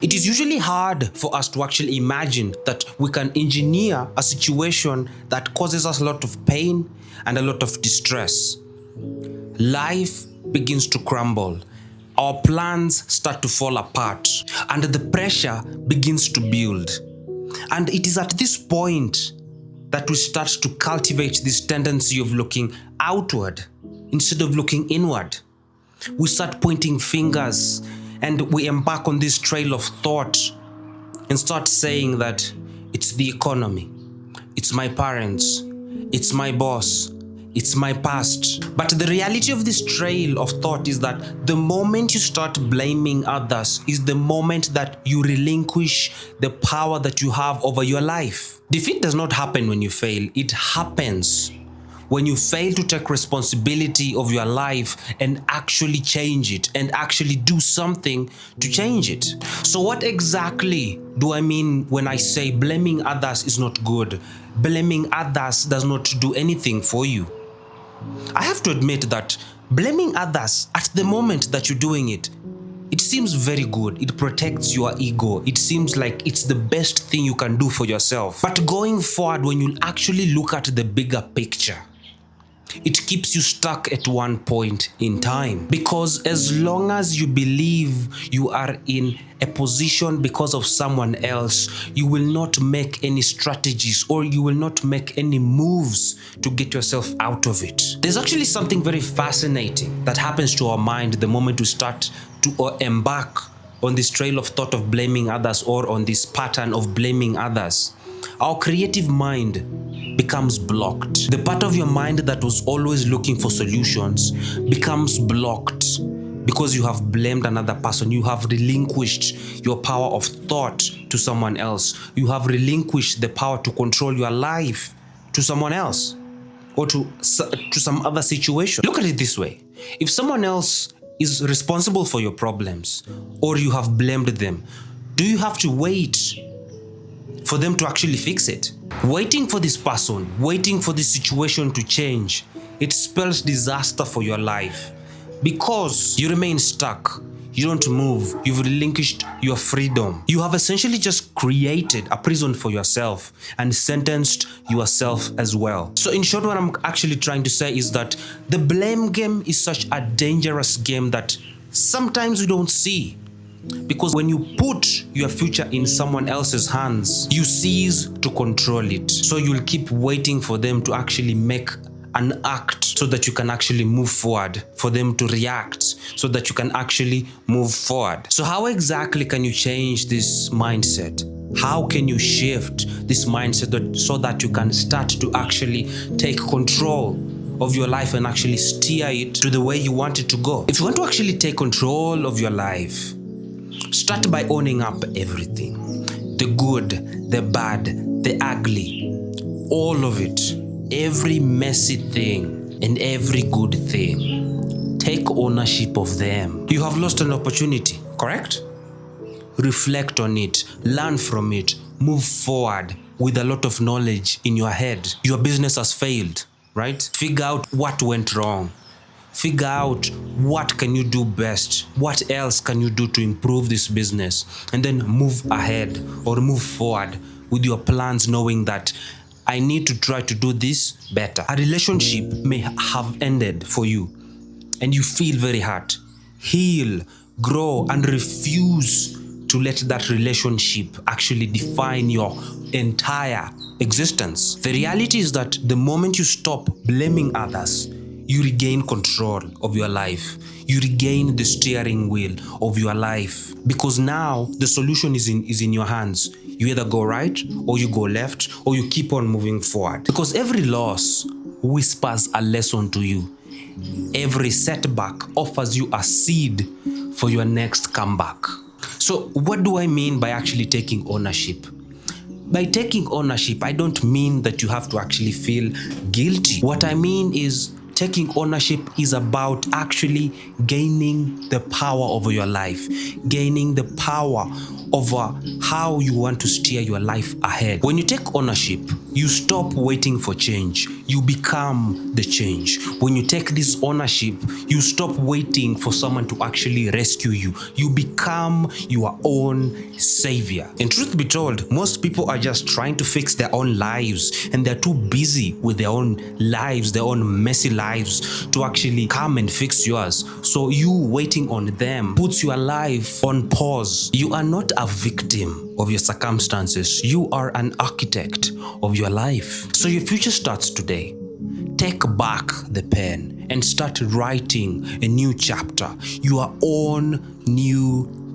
It is usually hard for us to actually imagine that we can engineer a situation that causes us a lot of pain and a lot of distress. Life begins to crumble. Our plans start to fall apart, and the pressure begins to build. And it is at this point that we start to cultivate this tendency of looking outward instead of looking inward. We start pointing fingers and we embark on this trail of thought and start saying that it's the economy, it's my parents, it's my boss, it's my past. But the reality of this trail of thought is that the moment you start blaming others is the moment that you relinquish the power that you have over your life. Defeat does not happen when you fail, it happens when you fail to take responsibility of your life and actually change it and actually do something to change it. So what exactly do I mean when I say blaming others is not good? Blaming others does not do anything for you. I have to admit that blaming others at the moment that you're doing it seems very good. It protects your ego. It seems like it's the best thing you can do for yourself. But going forward, when you actually look at the bigger picture, it keeps you stuck at one point in time. Because as long as you believe you are in a position because of someone else, you will not make any strategies or you will not make any moves to get yourself out of it. There's actually something very fascinating that happens to our mind the moment we start to embark on this trail of thought of blaming others or on this pattern of blaming others. Our creative mind becomes blocked. The part of your mind that was always looking for solutions becomes blocked because you have blamed another person. You have relinquished your power of thought to someone else. You have relinquished the power to control your life to someone else or to some other situation. Look at it this way. If someone else is responsible for your problems or you have blamed them, do you have to wait for them to actually fix it? Waiting for this person, waiting for this situation to change, it spells disaster for your life because you remain stuck. You don't move. You've relinquished your freedom. You have essentially just created a prison for yourself and sentenced yourself as well. So in short, what I'm actually trying to say is that the blame game is such a dangerous game that sometimes we don't see. Because when you put your future in someone else's hands, you cease to control it. So you'll keep waiting for them to actually make an act so that you can actually move forward, for them to react so that you can actually move forward. So how exactly can you change this mindset? How can you shift this mindset so that you can start to actually take control of your life and actually steer it to the way you want it to go? If you want to actually take control of your life, start by owning up everything. The good, the bad, the ugly, all of it. Every messy thing and every good thing. Take ownership of them. You have lost an opportunity, correct? Reflect on it, learn from it, move forward with a lot of knowledge in your head. Your business has failed, right? Figure out what went wrong. Figure out what can you do best, what else can you do to improve this business, and then move ahead or move forward with your plans, knowing that I need to try to do this better. A relationship may have ended for you and you feel very hurt. Heal, grow, and refuse to let that relationship actually define your entire existence. The reality is that the moment you stop blaming others, you regain control of your life. You regain the steering wheel of your life because now the solution is in your hands. You either go right or you go left or you keep on moving forward. Because every loss whispers a lesson to you. Every setback offers you a seed for your next comeback. So what do I mean by actually taking ownership? By taking ownership, I don't mean that you have to actually feel guilty. What I mean is taking ownership is about actually gaining the power over your life, gaining the power over how you want to steer your life ahead. When you take ownership, you stop waiting for change. You become the change. When you take this ownership, you stop waiting for someone to actually rescue you. You become your own savior. And truth be told, most people are just trying to fix their own lives, and they're too busy with their own lives, their own messy lives, to actually come and fix yours. So you waiting on them puts your life on pause. You are not a victim of your circumstances. You are an architect of your life. So your future starts today. Take back the pen and start writing a new chapter, your own new